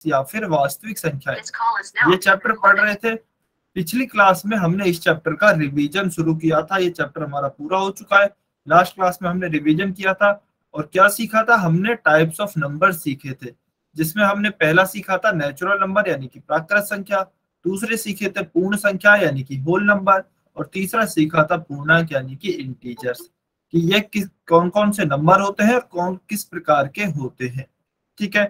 या फिर वास्तविक संख्याएं, ये चैप्टर पढ़ रहे थे। पिछली क्लास में हमने इस चैप्टर का रिवीजन शुरू किया था, ये चैप्टर हमारा पूरा हो चुका है। लास्ट क्लास में हमने रिवीजन किया था और क्या सीखा था, हमने टाइप्स ऑफ नंबर सीखे थे, जिसमें हमने पहला सीखा था नेचुरल नंबर यानी कि प्राकृत संख्या, दूसरे सीखे थे पूर्ण संख्या यानी कि होल नंबर, और तीसरा सीखा था पूर्णांक यानी कि इंटीजर्स, कि ये कौन कौन से नंबर होते हैं और कौन किस प्रकार के होते हैं। ठीक है,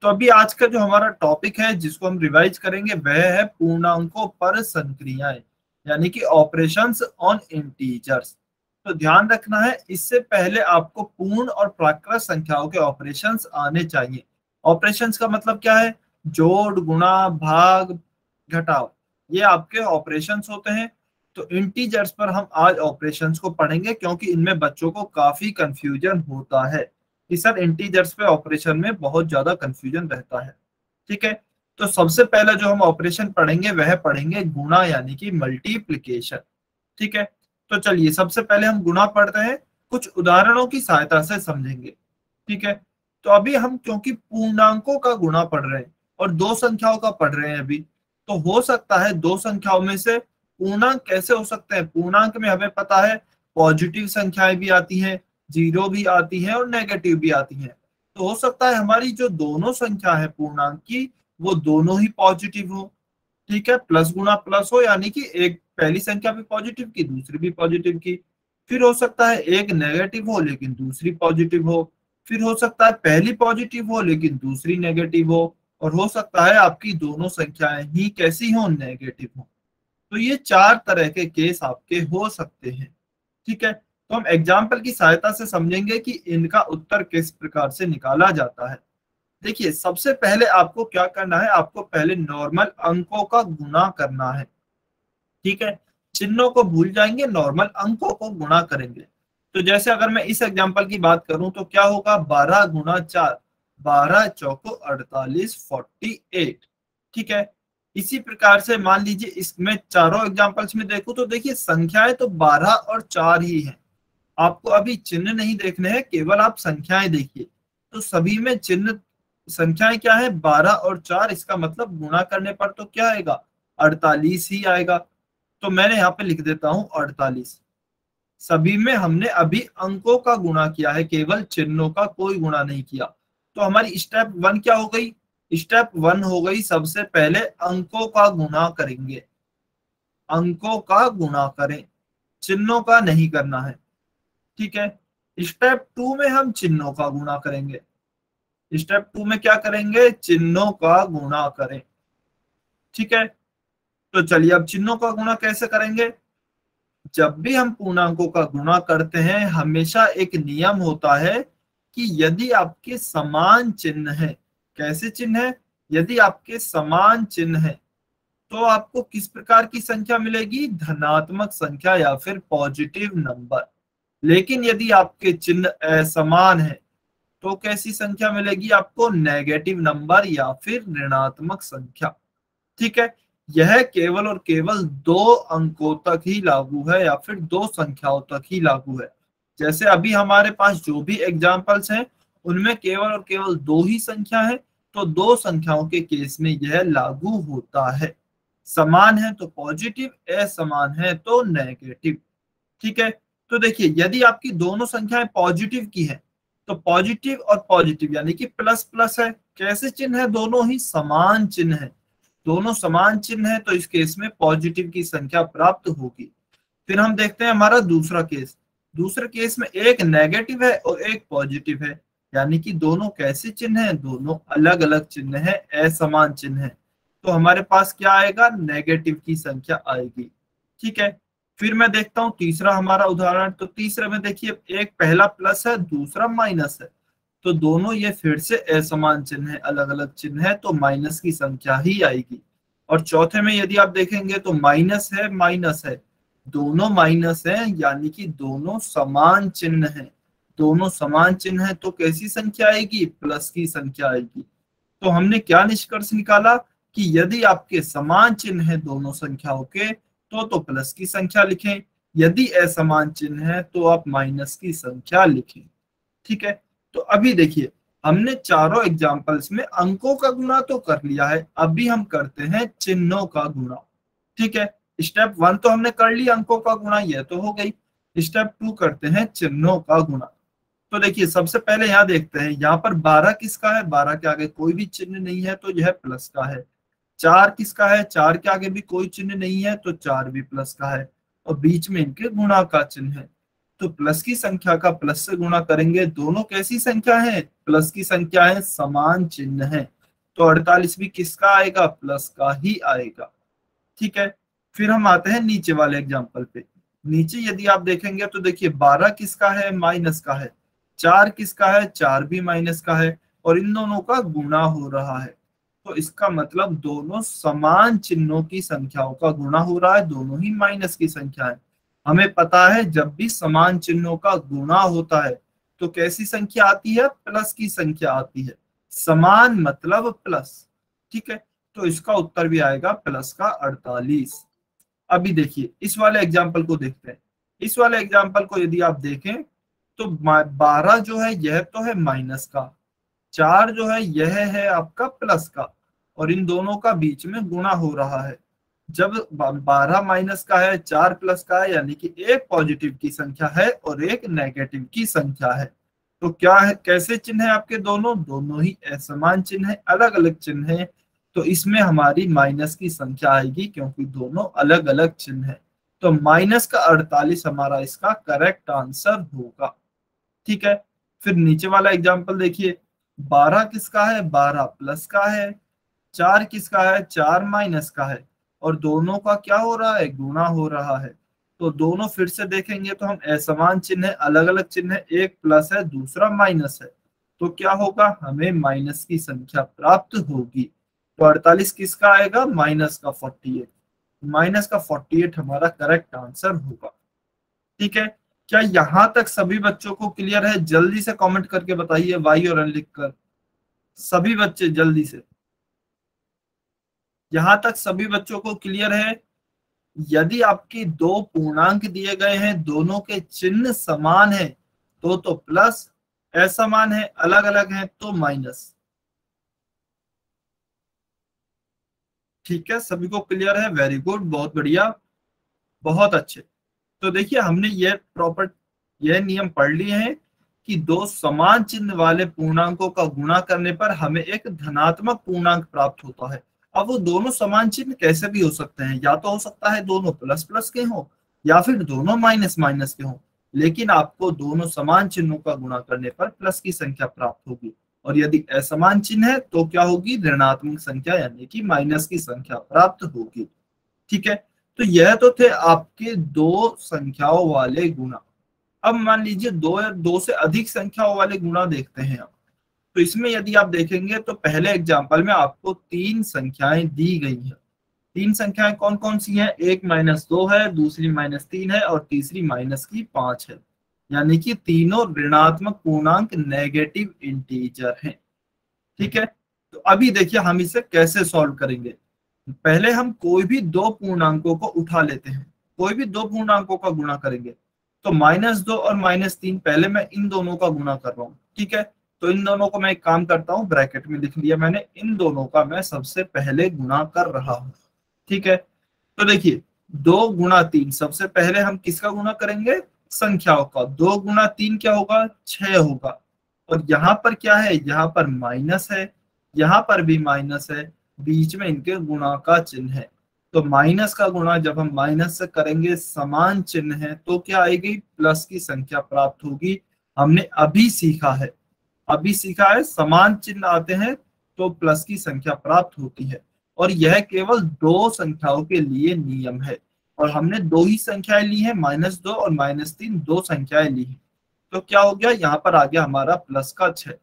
तो अभी आज का जो हमारा टॉपिक है जिसको हम रिवाइज करेंगे वह है पूर्णांकों पर संक्रियाएं यानी कि ऑपरेशंस ऑन इंटीजर्स। तो ध्यान रखना है, इससे पहले आपको पूर्ण और प्राकृत संख्याओं के ऑपरेशंस आने चाहिए। ऑपरेशंस का मतलब क्या है, जोड़, गुणा, भाग, घटाव, ये आपके ऑपरेशंस होते हैं। तो इंटीजर्स पर हम आज ऑपरेशंस को पढ़ेंगे क्योंकि इनमें बच्चों को काफी कंफ्यूजन होता है कि सर इंटीजर्स पे ऑपरेशन में बहुत ज्यादा कंफ्यूजन रहता है। ठीक है, तो सबसे पहले जो हम ऑपरेशन पढ़ेंगे वह पढ़ेंगे गुणा यानी कि मल्टीप्लिकेशन। ठीक है, तो चलिए सबसे पहले हम गुणा पढ़ते हैं, कुछ उदाहरणों की सहायता से समझेंगे। ठीक है, तो अभी हम क्योंकि पूर्णांकों का गुणा पढ़ रहे हैं और दो संख्याओं का पढ़ रहे हैं अभी, तो हो सकता है दो संख्याओं में से पूर्णांक कैसे हो सकते हैं। पूर्णांक में हमें पता है पॉजिटिव संख्याएं भी आती हैं, जीरो भी आती है और नेगेटिव भी आती है। तो हो सकता है हमारी जो दोनों संख्या है पूर्णांक की वो दोनों ही पॉजिटिव हो। ठीक है, प्लस गुणा प्लस हो यानी कि एक पहली संख्या भी पॉजिटिव की दूसरी भी पॉजिटिव की। फिर हो सकता है एक नेगेटिव हो लेकिन दूसरी पॉजिटिव हो। फिर हो सकता है पहली पॉजिटिव हो लेकिन दूसरी नेगेटिव हो। और हो सकता है आपकी दोनों संख्याएं ही कैसी हो, नेगेटिव हो। तो ये चार तरह के केस आपके हो सकते हैं। ठीक है, तो हम एग्जाम्पल की सहायता से समझेंगे कि इनका उत्तर किस प्रकार से निकाला जाता है। देखिए सबसे पहले आपको क्या करना है, आपको पहले नॉर्मल अंकों का गुणा करना है। ठीक है, चिन्हों को भूल जाएंगे, नॉर्मल अंकों को गुणा करेंगे। तो जैसे अगर मैं इस एग्जाम्पल की बात करूं तो क्या होगा, 12 गुना 4, 12 चौको 48, 48। ठीक है, इसी प्रकार से मान लीजिए इसमें चारों एग्जाम्पल्स में देखूं तो देखिए संख्याएं तो 12 और 4 ही हैं। आपको अभी चिन्ह नहीं देखने हैं, केवल आप संख्याएं देखिए। तो सभी में चिन्ह संख्याएं क्या है, 12 और 4, इसका मतलब गुणा करने पर तो क्या आएगा, 48 ही आएगा। तो मैंने यहाँ पे लिख देता हूं 48। सभी में हमने अभी अंकों का गुणा किया है, केवल चिन्हों का कोई गुणा नहीं किया। तो हमारी स्टेप वन क्या हो गई, स्टेप वन हो गई सबसे पहले अंकों का गुणा करेंगे। अंकों का गुणा करें, चिन्हों का नहीं करना है। ठीक है, स्टेप टू में हम चिन्हों का गुणा करेंगे। स्टेप टू में क्या करेंगे, चिन्हों का गुणा करें। ठीक है, तो चलिए अब चिन्हों का गुणा कैसे करेंगे। जब भी हम पूर्णांकों का गुणा करते हैं हमेशा एक नियम होता है कि यदि आपके समान चिन्ह है, कैसे चिन्ह है, यदि आपके समान चिन्ह है तो आपको किस प्रकार की संख्या मिलेगी, धनात्मक संख्या या फिर पॉजिटिव नंबर। लेकिन यदि आपके चिन्ह असमान है तो कैसी संख्या मिलेगी आपको, नेगेटिव नंबर या फिर ऋणात्मक संख्या। ठीक है, यह केवल और केवल दो अंकों तक ही लागू है या फिर दो संख्याओं तक ही लागू है। जैसे अभी हमारे पास जो भी एग्जाम्पल्स हैं उनमें केवल और केवल दो ही संख्या है, तो दो संख्याओं के केस में यह लागू होता है। समान है तो पॉजिटिव, असमान है तो नेगेटिव। ठीक है, तो देखिए यदि आपकी दोनों संख्याएं पॉजिटिव की है तो पॉजिटिव और पॉजिटिव यानी कि प्लस प्लस है, कैसे चिन्ह है, दोनों ही समान चिन्ह है। दोनों समान चिन्ह है तो इस केस में पॉजिटिव की संख्या प्राप्त होगी। फिर हम देखते हैं हमारा दूसरा केस। दूसरे केस में एक नेगेटिव है और एक पॉजिटिव है, यानी कि दोनों कैसे चिन्ह है, दोनों अलग अलग चिन्ह है, असमान चिन्ह है। तो हमारे पास क्या आएगा, नेगेटिव की संख्या आएगी। ठीक है, फिर मैं देखता हूं तीसरा हमारा उदाहरण। तो तीसरे में देखिए एक पहला प्लस है दूसरा माइनस है, तो दोनों ये फिर से असमान चिन्ह है, अलग अलग चिन्ह है, तो माइनस की संख्या ही आएगी। और चौथे में यदि आप देखेंगे तो माइनस है माइनस है, दोनों माइनस है यानी कि दोनों समान चिन्ह है। दोनों समान चिन्ह है तो कैसी संख्या आएगी, प्लस की संख्या आएगी। तो हमने क्या निष्कर्ष निकाला कि यदि आपके समान चिन्ह है दोनों संख्याओं के तो प्लस की संख्या लिखें, यदि असमान चिन्ह है तो आप माइनस की संख्या लिखें। ठीक है, तो अभी देखिए हमने चारों एग्जाम्पल्स में अंकों का गुणा तो कर लिया है, अभी हम करते हैं चिन्हों का गुणा। ठीक है, स्टेप 1 तो हमने कर लिया अंकों का गुणा, ये तो हो गई। स्टेप 2 करते हैं चिन्हों का गुणा। तो देखिए सबसे पहले यहाँ देखते हैं, यहाँ पर 12 किसका है, 12 के आगे कोई भी चिन्ह नहीं है तो यह प्लस का है। 4 किसका है, 4 के आगे भी कोई चिन्ह नहीं है तो 4 भी प्लस का है, और बीच में इनके गुणा का चिन्ह है। तो प्लस की संख्या का प्लस से गुणा करेंगे, दोनों कैसी संख्या है, प्लस की संख्या है, समान चिन्ह है, तो 48 भी किसका आएगा, प्लस का ही आएगा। ठीक है, फिर हम आते हैं नीचे वाले एग्जाम्पल पे। नीचे यदि आप देखेंगे तो देखिए 12 किसका है, माइनस का है। 4 किसका है, 4 भी माइनस का है, और इन दोनों का गुणा हो रहा है। तो इसका मतलब दोनों समान चिन्हों की संख्याओं का गुणा हो रहा है, दोनों ही माइनस की संख्या है। हमें पता है जब भी समान चिन्हों का गुणा होता है तो कैसी संख्या आती है, प्लस की संख्या आती है। समान मतलब प्लस। ठीक है, तो इसका उत्तर भी आएगा प्लस का 48। अभी देखिए इस वाले एग्जाम्पल को देखते हैं। इस वाले एग्जाम्पल को यदि आप देखें तो 12 जो है यह तो है माइनस का, 4 जो है यह है आपका प्लस का, और इन दोनों का बीच में गुणा हो रहा है। जब 12 माइनस का है, 4 प्लस का है, यानी कि एक पॉजिटिव की संख्या है और एक नेगेटिव की संख्या है। तो क्या है, कैसे चिन्ह है आपके, दोनों दोनों ही असमान चिन्ह है, अलग अलग चिन्ह है। तो इसमें हमारी माइनस की संख्या आएगी क्योंकि दोनों अलग अलग चिन्ह है। तो माइनस का 48 हमारा इसका करेक्ट आंसर होगा। ठीक है, फिर नीचे वाला एग्जाम्पल देखिए, 12 किसका है, 12 प्लस का है। 4 किसका है, 4 माइनस का है, और दोनों का क्या हो रहा है, गुणा हो रहा है। तो दोनों फिर से देखेंगे तो हम असमान चिन्ह है, अलग अलग चिन्ह है, एक प्लस है दूसरा माइनस है, तो क्या होगा, हमें माइनस की संख्या प्राप्त होगी। तो 48 किसका आएगा, माइनस का 48। माइनस का 48 हमारा करेक्ट आंसर होगा। ठीक है, क्या यहां तक सभी बच्चों को क्लियर है, जल्दी से कमेंट करके बताइए, वाई और एन लिखकर, सभी बच्चे जल्दी से। यहां तक सभी बच्चों को क्लियर है। यदि आपकी दो पूर्णांक दिए गए हैं, दोनों के चिन्ह समान है तो प्लस, असमान है अलग अलग है तो माइनस। ठीक है, सभी को क्लियर है, वेरी गुड, बहुत बढ़िया, बहुत अच्छे। तो देखिए हमने यह नियम पढ़ लिए हैं कि दो समान चिन्ह वाले पूर्णांकों का गुणा करने पर हमें एक धनात्मक पूर्णांक प्राप्त होता है। अब वो दोनों समान चिन्ह कैसे भी हो सकते हैं, या तो हो सकता है दोनों प्लस प्लस के हों या फिर दोनों माइनस माइनस के हों, लेकिन आपको दोनों समान चिन्हों का गुणा करने पर प्लस की संख्या प्राप्त होगी, और यदि असमान चिन्ह है तो क्या होगी, ऋणात्मक संख्या यानी कि माइनस की संख्या प्राप्त होगी। ठीक है, तो यह तो थे आपके दो संख्याओं वाले गुणा। अब मान लीजिए दो या दो से अधिक संख्याओं वाले गुणा देखते हैं आप। तो इसमें यदि आप देखेंगे तो पहले एग्जाम्पल में आपको तीन संख्याएं दी गई हैं। तीन संख्याएं कौन कौन सी हैं, एक -2 है, दूसरी -3 है, और तीसरी -5 है, यानी कि तीनों ऋणात्मक पूर्णांक नेगेटिव इंटीजर हैं। ठीक है, तो अभी देखिए हम इसे कैसे सॉल्व करेंगे। पहले हम कोई भी दो पूर्णांकों को उठा लेते हैं, कोई भी दो पूर्णांकों का गुणा करेंगे। तो -2 और -3, पहले मैं इन दोनों का गुणा कर रहा हूँ। ठीक है, तो इन दोनों को मैं एक काम करता हूँ, ब्रैकेट में लिख लिया मैंने, इन दोनों का मैं सबसे पहले गुणा कर रहा हूँ। ठीक है, तो देखिए 2 × 3, सबसे पहले हम किसका गुणा करेंगे, संख्याओं का। 2 × 3 क्या होगा, 6 होगा, और यहाँ पर क्या है, यहाँ पर माइनस है, यहाँ पर भी माइनस है, बीच में इनके गुणा का चिन्ह है। तो माइनस का गुणा जब हम माइनस से करेंगे, समान चिन्ह है, तो क्या आएगी, प्लस की संख्या प्राप्त होगी। हमने अभी सीखा है, समान चिन्ह आते हैं तो प्लस की संख्या प्राप्त होती है, और यह केवल दो संख्याओं के लिए नियम है, और हमने दो ही संख्याएं ली है, -2 और -3, दो संख्याएं ली है। तो क्या हो गया, यहाँ पर आ गया हमारा प्लस का 6।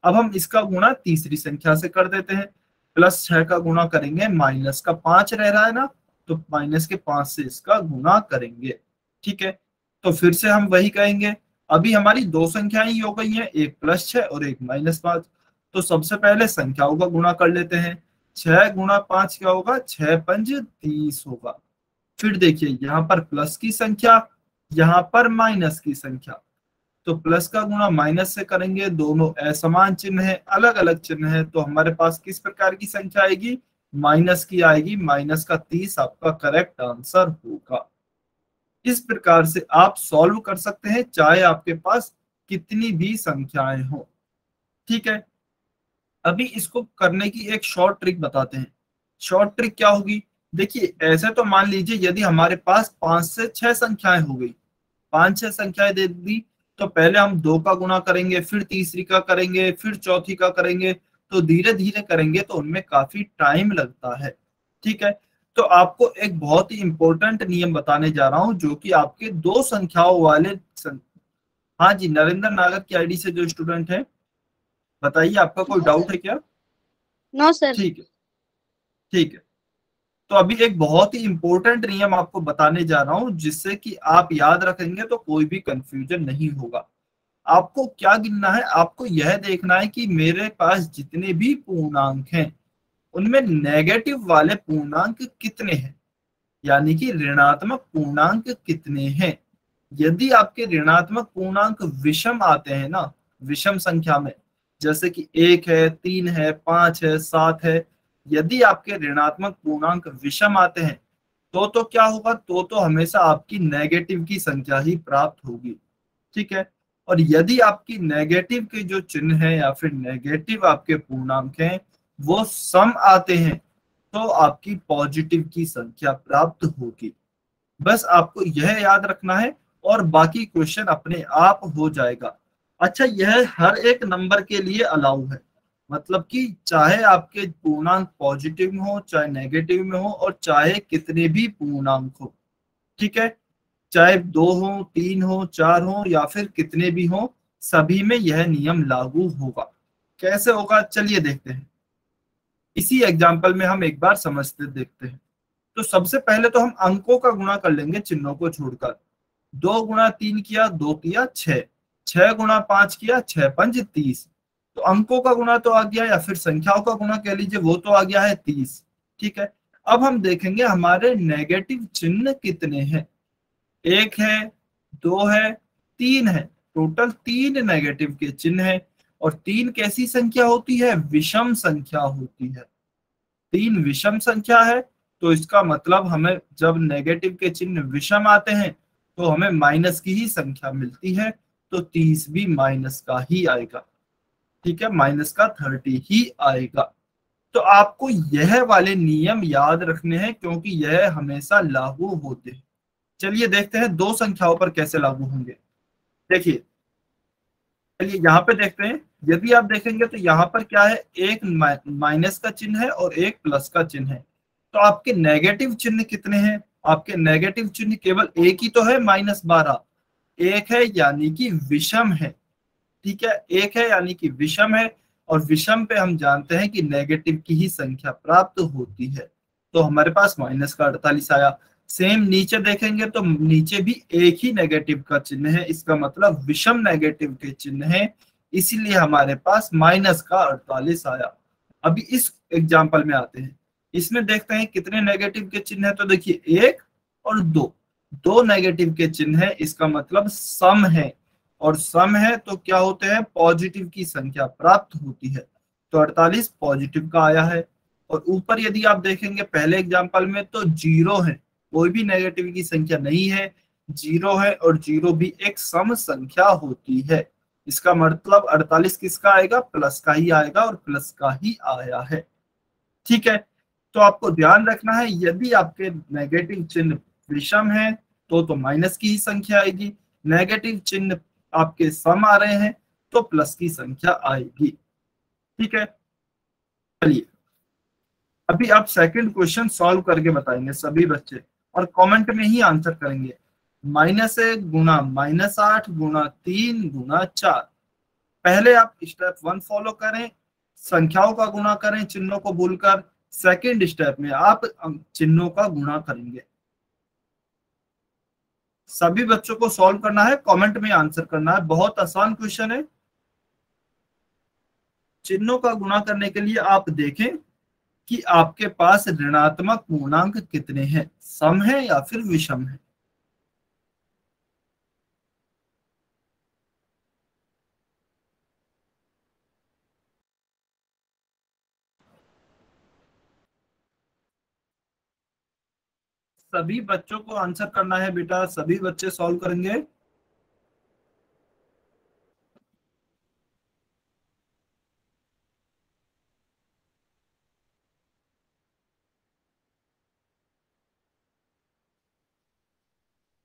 अब हम इसका गुणा तीसरी संख्या से कर देते हैं, +6 का गुणा करेंगे, -5 रह रहा है ना, तो -5 से इसका गुणा करेंगे। ठीक है, तो फिर से हम वही कहेंगे, अभी हमारी दो संख्याएं ही हो गई हैं, एक +6 और एक -5। तो सबसे पहले संख्याओं का गुणा कर लेते हैं, 6 × 5 क्या होगा, 6 × 5 = 30 होगा। फिर देखिए यहाँ पर प्लस की संख्या, यहाँ पर माइनस की संख्या, तो प्लस का गुणा माइनस से करेंगे, दोनों असमान चिन्ह है, अलग अलग चिन्ह है, तो हमारे पास किस प्रकार की संख्या आएगी, माइनस की आएगी। माइनस का 30 आपका करेक्ट आंसर होगा। इस प्रकार से आप सॉल्व कर सकते हैं चाहे आपके पास कितनी भी संख्याएं हो। ठीक है, अभी इसको करने की एक शॉर्ट ट्रिक बताते हैं। शॉर्ट ट्रिक क्या होगी, देखिए ऐसे तो मान लीजिए यदि हमारे पास 5 से 6 संख्याएं हो गई, 5-6 संख्याएं दे दी, तो पहले हम 2 का गुणा करेंगे, फिर तीसरी का करेंगे, फिर चौथी का करेंगे, तो धीरे धीरे करेंगे तो उनमें काफी टाइम लगता है। ठीक है, तो आपको एक बहुत ही इंपॉर्टेंट नियम बताने जा रहा हूं जो कि आपके 2 संख्याओं वाले हाँ जी, नरेंद्र नागर की आईडी से जो स्टूडेंट है, बताइए आपका कोई डाउट है क्या? No sir. ठीक है, ठीक है। तो अभी एक बहुत ही इंपॉर्टेंट नियम आपको बताने जा रहा हूं जिससे कि आप याद रखेंगे तो कोई भी कंफ्यूजन नहीं होगा। आपको क्या गिनना है, आपको यह देखना है कि मेरे पास जितने भी पूर्णांक हैं उनमें नेगेटिव वाले पूर्णांक कितने हैं, यानी कि ऋणात्मक पूर्णांक कितने हैं। यदि आपके ऋणात्मक पूर्णांक विषम आते हैं ना, विषम संख्या में, जैसे कि 1 है, 3 है, 5 है, 7 है, यदि आपके ऋणात्मक पूर्णांक विषम आते हैं तो क्या होगा, तो हमेशा आपकी नेगेटिव की संख्या ही प्राप्त होगी। ठीक है, और यदि आपकी नेगेटिव के जो चिन्ह है या फिर नेगेटिव आपके पूर्णांक हैं वो सम आते हैं तो आपकी पॉजिटिव की संख्या प्राप्त होगी। बस आपको यह याद रखना है और बाकी क्वेश्चन अपने आप हो जाएगा। अच्छा, यह हर एक नंबर के लिए अलाउ है, मतलब कि चाहे आपके पूर्णांक पॉजिटिव में हो, चाहे नेगेटिव में हो, और चाहे कितने भी पूर्णांक हो। ठीक है, चाहे 2 हो, 3 हो, 4 हो, या फिर कितने भी हो, सभी में यह नियम लागू होगा। कैसे होगा चलिए देखते हैं। इसी एग्जाम्पल में हम एक बार समझते देखते हैं। तो सबसे पहले तो हम अंकों का गुणा कर लेंगे चिन्हों को छोड़कर। 2 गुणा 3 किया, 2 किया 6, 6 गुणा 5 किया, 6 पंज 30। तो अंकों का गुणा तो आ गया, या फिर संख्याओं का गुणा कह लीजिए, वो तो आ गया है 30। ठीक है, अब हम देखेंगे हमारे नेगेटिव चिन्ह कितने हैं। 1 है, 2 है, 3 है, टोटल 3 नेगेटिव के चिन्ह है। और 3 कैसी संख्या होती है, विषम संख्या होती है। 3 विषम संख्या है, तो इसका मतलब हमें जब नेगेटिव के चिन्ह विषम आते हैं तो हमें माइनस की ही संख्या मिलती है, तो 30 भी माइनस का ही आएगा। ठीक है, माइनस का 30 ही आएगा। तो आपको यह वाले नियम याद रखने हैं क्योंकि यह हमेशा लागू होते हैं। चलिए देखते हैं 2 संख्याओं पर कैसे लागू होंगे। देखिए, चलिए यहाँ पे देखते हैं। यदि आप देखेंगे तो यहाँ पर क्या है, एक माइनस का चिन्ह है और एक प्लस का चिन्ह है। तो आपके नेगेटिव चिन्ह कितने हैं, आपके नेगेटिव चिन्ह केवल एक ही तो है, -12। एक है यानी कि विषम है। ठीक है, एक है यानी कि विषम है, और विषम पे हम जानते हैं कि नेगेटिव की ही संख्या प्राप्त होती है। तो हमारे पास माइनस का 48 आया। सेम नीचे देखेंगे तो नीचे भी एक ही नेगेटिव का चिन्ह है, इसका मतलब विषम नेगेटिव के चिन्ह है, इसीलिए हमारे पास माइनस का 48 आया। अभी इस एग्जाम्पल में आते हैं, इसमें देखते हैं कितने नेगेटिव के चिन्ह है। तो देखिए 1 और 2, 2 नेगेटिव के चिन्ह है, इसका मतलब सम है, और सम है तो क्या होते हैं, पॉजिटिव की संख्या प्राप्त होती है। तो 48 पॉजिटिव का आया है। और ऊपर यदि आप देखेंगे पहले एग्जांपल में तो 0 है, कोई भी नेगेटिव की संख्या नहीं है, 0 है, और 0 भी एक सम संख्या होती है। इसका मतलब 48 किसका आएगा, प्लस का ही आएगा, और प्लस का ही आया है। ठीक है, तो आपको ध्यान रखना है यदि आपके नेगेटिव चिन्ह विषम है तो माइनस की ही संख्या आएगी, नेगेटिव चिन्ह आपके सम आ रहे हैं तो प्लस की संख्या आएगी। ठीक है, चलिए अभी आप सेकंड क्वेश्चन सॉल्व करके बताएंगे सभी बच्चे, और कमेंट में ही आंसर करेंगे। -1 गुणा -8 गुणा 3 गुणा 4। पहले आप स्टेप 1 फॉलो करें, संख्याओं का गुणा करें चिन्हों को भूलकर। सेकंड स्टेप में आप चिन्हों का गुणा करेंगे। सभी बच्चों को सॉल्व करना है, कमेंट में आंसर करना है, बहुत आसान क्वेश्चन है। चिन्हों का गुणा करने के लिए आप देखें कि आपके पास ऋणात्मक पूर्णांक कितने हैं, सम है या फिर विषम है। सभी बच्चों को आंसर करना है बेटा, सभी बच्चे सॉल्व करेंगे।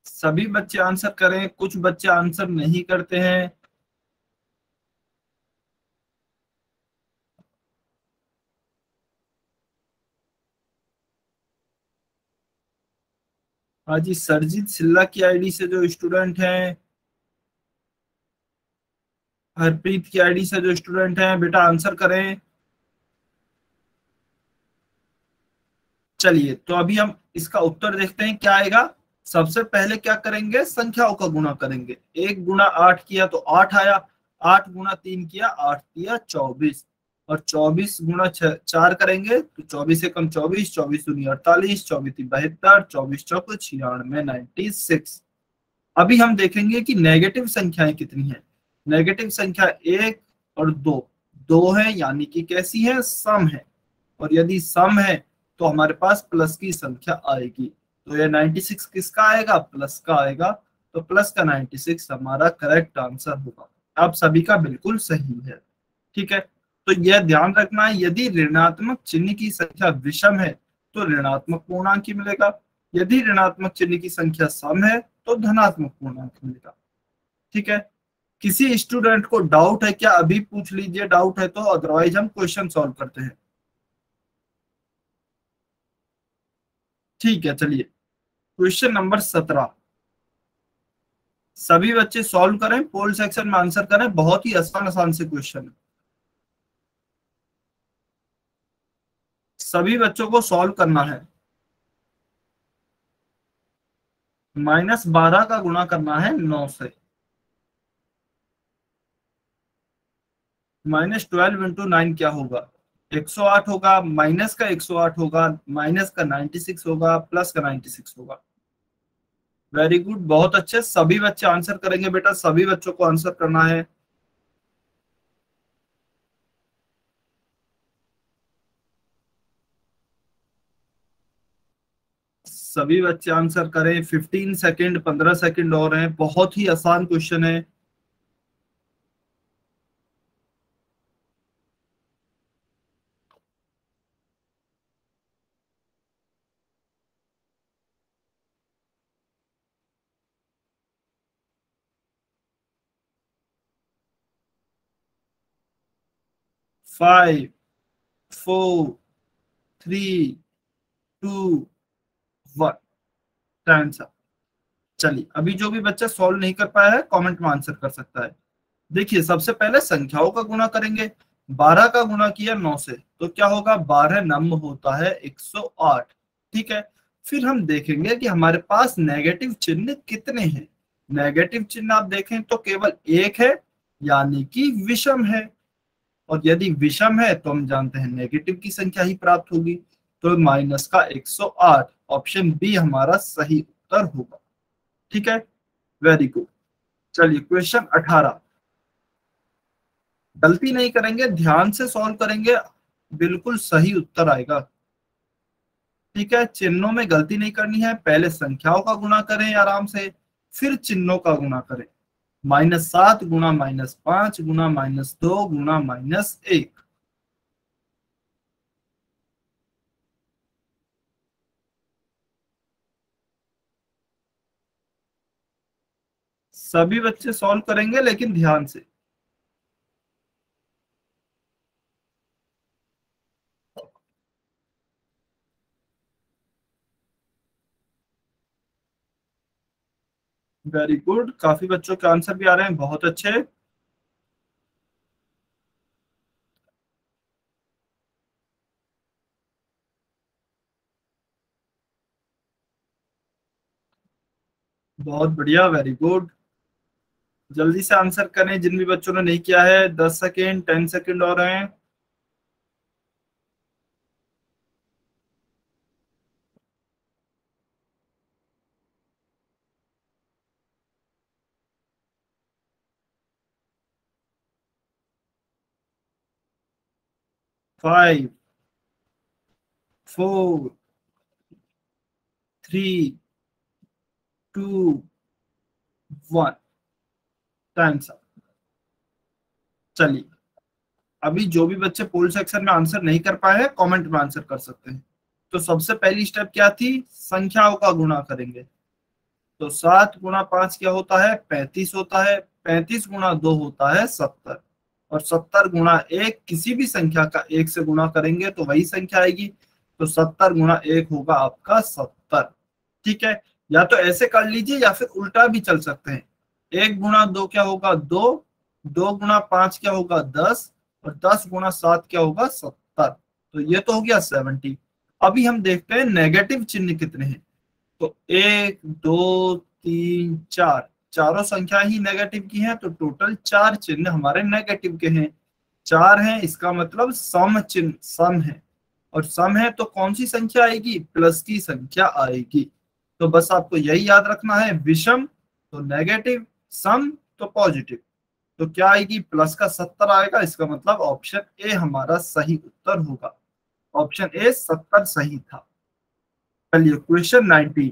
सभी बच्चे आंसर करें, कुछ बच्चे आंसर नहीं करते हैं। हाँ जी, सरजीत सिल्ला की आईडी से जो स्टूडेंट हैं, हरप्रीत की आईडी से जो स्टूडेंट हैं, बेटा आंसर करें। चलिए तो अभी हम इसका उत्तर देखते हैं क्या आएगा। सबसे पहले क्या करेंगे, संख्याओं का गुणा करेंगे। 1 गुणा 8 किया तो 8 आया। 8 गुणा 3 किया, 8 किया 24। और 24 गुणा 4 करेंगे तो 24 से कम 24, 24 दूनी 48, 24 72, 24 चौको 96, 96। अभी हम देखेंगे कि नेगेटिव संख्याएं कितनी हैं। नेगेटिव संख्या 1 और 2, 2 है यानी कि कैसी है, सम है। और यदि सम है तो हमारे पास प्लस की संख्या आएगी। तो ये 96 किसका आएगा, प्लस का आएगा। तो प्लस का 96 हमारा करेक्ट आंसर होगा। आप सभी का बिल्कुल सही है। ठीक है, तो यह ध्यान रखना है, यदि ऋणात्मक चिन्ह की संख्या विषम है तो ऋणात्मक पूर्णांक ही मिलेगा। यदि ऋणात्मक चिन्ह की संख्या सम है तो धनात्मक पूर्णांक मिलेगा। ठीक है, किसी स्टूडेंट को डाउट है क्या, अभी पूछ लीजिए डाउट है तो, अदरवाइज हम क्वेश्चन सॉल्व करते हैं। ठीक है, चलिए क्वेश्चन नंबर 17, सभी बच्चे सॉल्व करें, पोल सेक्शन में आंसर करें। बहुत ही आसान आसान से क्वेश्चन है, सभी बच्चों को सॉल्व करना है। -12 का गुणा करना है 9 से। -12 × 9 क्या होगा, 108 होगा। माइनस का 108 होगा, माइनस का 96 होगा, प्लस का 96 होगा। वेरी गुड, बहुत अच्छे, सभी बच्चे आंसर करेंगे बेटा, सभी बच्चों को आंसर करना है। सभी बच्चे आंसर करें, 15 सेकेंड, 15 सेकेंड और हैं, बहुत ही आसान क्वेश्चन है। Five, four, three, two, one, time. चलिए अभी जो भी बच्चा सॉल्व नहीं कर पाया है कमेंट में आंसर कर सकता है। देखिए सबसे पहले संख्याओं का गुणा करेंगे। 12 का गुणा किया 9 से तो क्या होगा, 12 नम्ब होता है 108। ठीक है, फिर हम देखेंगे कि हमारे पास नेगेटिव चिन्ह कितने हैं। नेगेटिव चिन्ह आप देखें तो केवल एक है, यानी कि विषम है। और यदि विषम है तो हम जानते हैं नेगेटिव की संख्या ही प्राप्त होगी। तो माइनस का 108, ऑप्शन बी हमारा सही उत्तर होगा। ठीक है, वेरी गुड। चलिए क्वेश्चन 18, गलती नहीं करेंगे, ध्यान से सॉल्व करेंगे, बिल्कुल सही उत्तर आएगा। ठीक है, चिन्हों में गलती नहीं करनी है, पहले संख्याओं का गुणा करें आराम से, फिर चिन्हों का गुणा करें। -7 गुणा -5 गुणा -2 गुणा -1। सभी बच्चे सॉल्व करेंगे लेकिन ध्यान से। वेरी गुड, काफी बच्चों के आंसर भी आ रहे हैं, बहुत अच्छे। बहुत बढ़िया, वेरी गुड। जल्दी से आंसर करें जिन भी बच्चों ने नहीं किया है, 10 सेकेंड, 10 सेकेंड और हैं। 5, 4, 3 2 1 टाइम्स अप। चलिए, अभी जो भी बच्चे पोल सेक्शन में आंसर नहीं कर पाए हैं कमेंट में आंसर कर सकते हैं। तो सबसे पहली स्टेप क्या थी, संख्याओं का गुणा करेंगे। तो 7 गुणा 5 क्या होता है, 35 होता है। 35 गुणा 2 होता है 70। और 70 गुणा 1, किसी भी संख्या का 1 से गुणा करेंगे तो वही संख्या आएगी। तो 70 गुणा 1 होगा आपका 70। ठीक है, या तो ऐसे कर लीजिए या फिर उल्टा भी चल सकते हैं। 1 गुणा 2 क्या होगा 2, 2 गुणा 5 क्या होगा 10, और 10 गुणा 7 क्या होगा 70। तो ये तो हो गया 70। अभी हम देखते हैं नेगेटिव चिन्ह कितने हैं। तो 1 2 3 4, चारों संख्या ही नेगेटिव की हैं, तो टोटल 4 चिन्ह हमारे नेगेटिव के हैं। 4 हैं, इसका मतलब सम चिन्ह सम है। और सम है तो कौन सी संख्या आएगी, प्लस की संख्या आएगी। तो बस आपको यही याद रखना है, विषम तो नेगेटिव, सम तो पॉजिटिव। तो क्या आएगी, प्लस का 70 आएगा। इसका मतलब ऑप्शन ए हमारा सही उत्तर होगा। ऑप्शन ए 70 सही था। चलिए क्वेश्चन 19।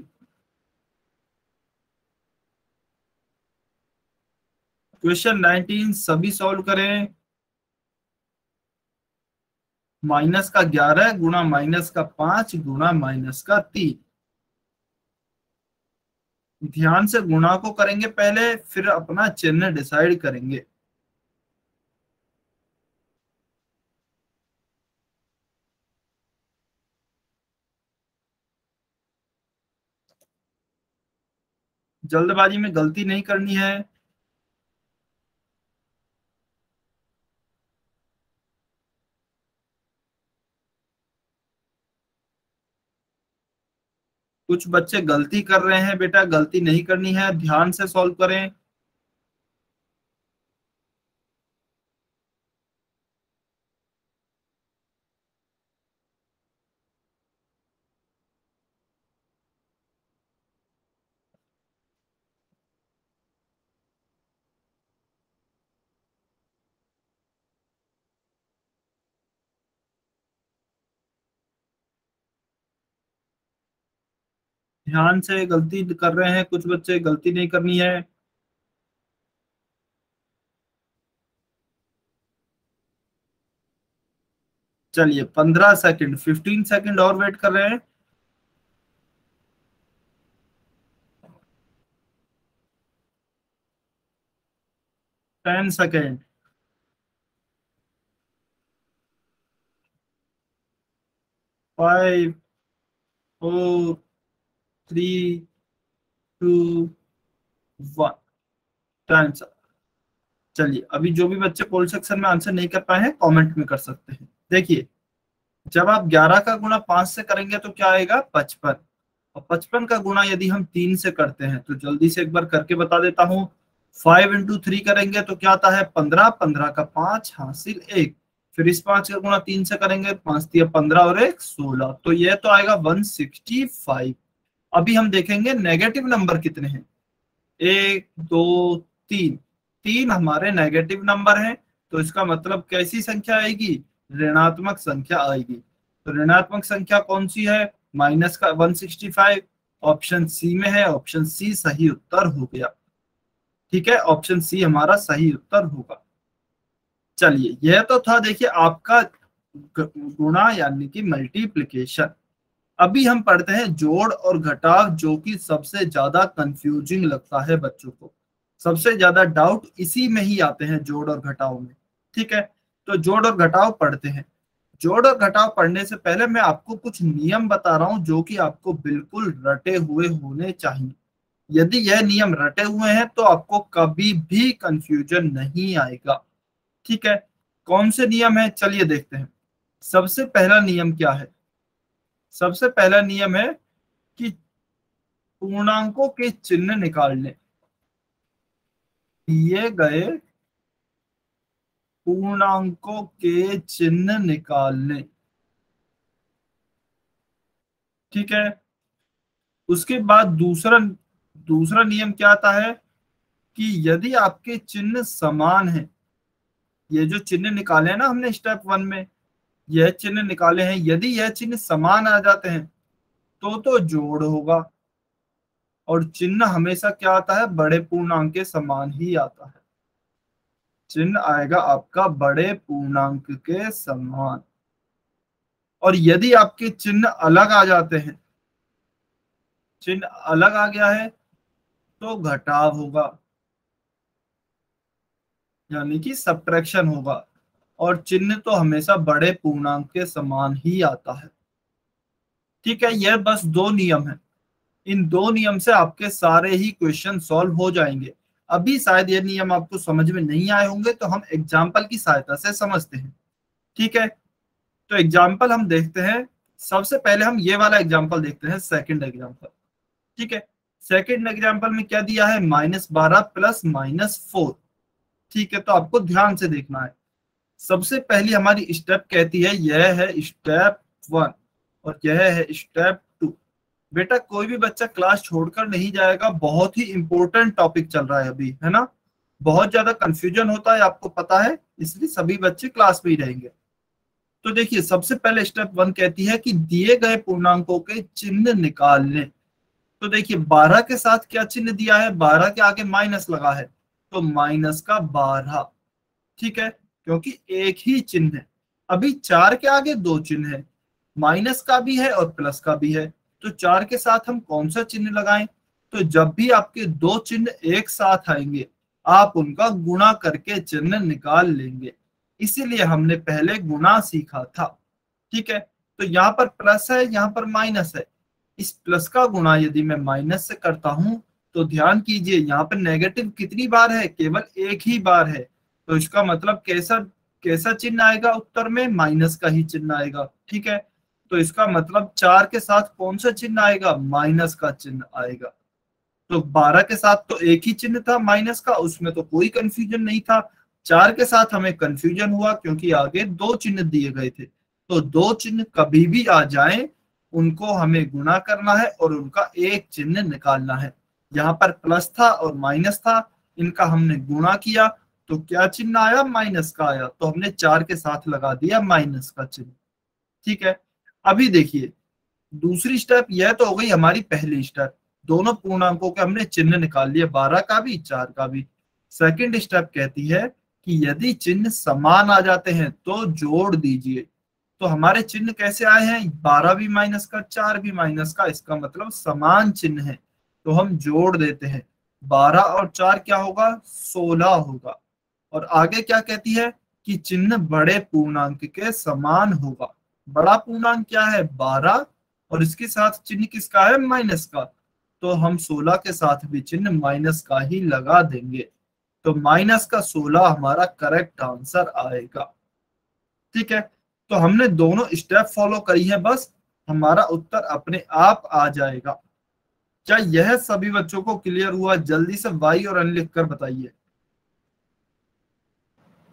क्वेश्चन 19 सभी सॉल्व करें। माइनस का 11 गुणा माइनस का 5 गुणा माइनस का 3। ध्यान से गुणा को करेंगे पहले, फिर अपना चिन्ह डिसाइड करेंगे। जल्दबाजी में गलती नहीं करनी है। कुछ बच्चे गलती कर रहे हैं, बेटा गलती नहीं करनी है, ध्यान से सॉल्व करें। ध्यान से, गलती कर रहे हैं कुछ बच्चे, गलती नहीं करनी है। चलिए 15 सेकंड, 15 सेकंड और वेट कर रहे हैं। 10 सेकंड। 5 4 3 2 1 टाइम। चलिए, अभी जो भी बच्चे पोल सेक्शन में आंसर नहीं कर पाए हैं कमेंट में कर सकते हैं। देखिए, जब आप 11 का गुणा 5 से करेंगे तो क्या आएगा 55। और 55 का गुणा यदि हम 3 से करते हैं तो जल्दी से एक बार करके बता देता हूँ। 5 इंटू 3 करेंगे तो क्या आता है 15, 15 का 5 हासिल 1। फिर इस 5 का गुणा 3 से करेंगे, 5 दिया 15 और 1 16। तो ये तो आएगा 165। अभी हम देखेंगे नेगेटिव नंबर कितने हैं। 1 2 3, 3 हमारे नेगेटिव नंबर हैं। तो इसका मतलब कैसी संख्या आएगी, ऋणात्मक संख्या आएगी। तो ऋणात्मक संख्या कौन सी है, माइनस का 165। ऑप्शन सी में है, ऑप्शन सी सही उत्तर हो गया। ठीक है, ऑप्शन सी हमारा सही उत्तर होगा। चलिए, यह तो था देखिए आपका गुणा यानी कि मल्टीप्लिकेशन। अभी हम पढ़ते हैं जोड़ और घटाव, जो कि सबसे ज्यादा कंफ्यूजिंग लगता है बच्चों को। सबसे ज्यादा डाउट इसी में ही आते हैं, जोड़ और घटाव में। ठीक है, तो जोड़ और घटाव पढ़ते हैं। जोड़ और घटाव पढ़ने से पहले मैं आपको कुछ नियम बता रहा हूं जो कि आपको बिल्कुल रटे हुए होने चाहिए। यदि यह नियम रटे हुए हैं तो आपको कभी भी कंफ्यूजन नहीं आएगा। ठीक है, कौन से नियम है चलिए देखते हैं। सबसे पहला नियम क्या है, सबसे पहला नियम है कि पूर्णांकों के चिन्ह निकालने। दिए गए पूर्णांकों के चिन्ह निकालने। ठीक है, उसके बाद दूसरा दूसरा नियम क्या आता है कि यदि आपके चिन्ह समान है, ये जो चिन्ह निकाले हैं ना हमने स्टेप 1 में, यह चिन्ह निकाले हैं, यदि यह चिन्ह समान आ जाते हैं तो जोड़ होगा, और चिन्ह हमेशा क्या आता है, बड़े पूर्णांक के समान ही आता है। चिन्ह आएगा आपका बड़े पूर्णांक के समान। और यदि आपके चिन्ह अलग आ जाते हैं, चिन्ह अलग आ गया है तो घटाव होगा, यानी कि सब्ट्रैक्शन होगा। और चिन्ह तो हमेशा बड़े पूर्णांक के समान ही आता है। ठीक है, यह बस दो नियम है। इन दो नियम से आपके सारे ही क्वेश्चन सॉल्व हो जाएंगे। अभी शायद ये नियम आपको समझ में नहीं आए होंगे, तो हम एग्जाम्पल की सहायता से समझते हैं। ठीक है, तो एग्जाम्पल हम देखते हैं। सबसे पहले हम ये वाला एग्जाम्पल देखते हैं, सेकंड एग्जाम्पल। ठीक है, सेकंड एग्जाम्पल में क्या दिया है, -12 प्लस -4। ठीक है, तो आपको ध्यान से देखना है। सबसे पहली हमारी स्टेप कहती है, यह है स्टेप 1 और यह है स्टेप 2। बेटा कोई भी बच्चा क्लास छोड़कर नहीं जाएगा, बहुत ही इंपॉर्टेंट टॉपिक चल रहा है अभी, है ना। बहुत ज्यादा कंफ्यूजन होता है, आपको पता है, इसलिए सभी बच्चे क्लास में ही रहेंगे। तो देखिए, सबसे पहले स्टेप 1 कहती है कि दिए गए पूर्णांकों के चिन्ह निकाल लें। तो देखिए 12 के साथ क्या चिन्ह दिया है, 12 के आगे माइनस लगा है, तो माइनस का 12। ठीक है, क्योंकि एक ही चिन्ह है। अभी 4 के आगे दो चिन्ह है, माइनस का भी है और प्लस का भी है। तो 4 के साथ हम कौन सा चिन्ह लगाएं, तो जब भी आपके दो चिन्ह एक साथ आएंगे, आप उनका गुणा करके चिन्ह निकाल लेंगे। इसीलिए हमने पहले गुणा सीखा था। ठीक है, तो यहाँ पर प्लस है, यहाँ पर माइनस है। इस प्लस का गुणा यदि मैं माइनस से करता हूं, तो ध्यान कीजिए यहाँ पर नेगेटिव कितनी बार है, केवल एक ही बार है। तो इसका मतलब कैसा कैसा चिन्ह आएगा, उत्तर में माइनस का ही चिन्ह आएगा। ठीक है, तो इसका मतलब 4 के साथ कौन सा चिन्ह आएगा, माइनस का चिन्ह आएगा। तो 12 के साथ तो एक ही चिन्ह था माइनस का, उसमें तो कोई कंफ्यूजन नहीं था। 4 के साथ हमें कंफ्यूजन हुआ क्योंकि आगे दो चिन्ह दिए गए थे। तो दो चिन्ह कभी भी आ जाएं, उनको हमें गुणा करना है और उनका एक चिन्ह निकालना है। यहाँ पर प्लस था और माइनस था, इनका हमने गुणा किया तो क्या चिन्ह आया, माइनस का आया। तो हमने 4 के साथ लगा दिया माइनस का चिन्ह। ठीक है, अभी देखिए दूसरी स्टेप, यह तो हो गई हमारी पहली स्टेप। दोनों पूर्णांकों के हमने चिन्ह निकाल लिए, 12 का भी 4 का भी। सेकंड स्टेप कहती है कि यदि चिन्ह समान आ जाते हैं तो जोड़ दीजिए। तो हमारे चिन्ह कैसे आए हैं, 12 भी माइनस का 4 भी माइनस का, इसका मतलब समान चिन्ह है। तो हम जोड़ देते हैं, 12 और 4 क्या होगा, 16 होगा। और आगे क्या कहती है कि चिन्ह बड़े पूर्णांक के समान होगा। बड़ा पूर्णांक क्या है, 12, और इसके साथ चिन्ह किसका है, माइनस का। तो हम 16 के साथ भी चिन्ह माइनस का ही लगा देंगे। तो माइनस का 16 हमारा करेक्ट आंसर आएगा। ठीक है, तो हमने दोनों स्टेप फॉलो करी है, बस हमारा उत्तर अपने आप आ जाएगा। क्या यह सभी बच्चों को क्लियर हुआ, जल्दी से वाई और एन लिख कर बताइए।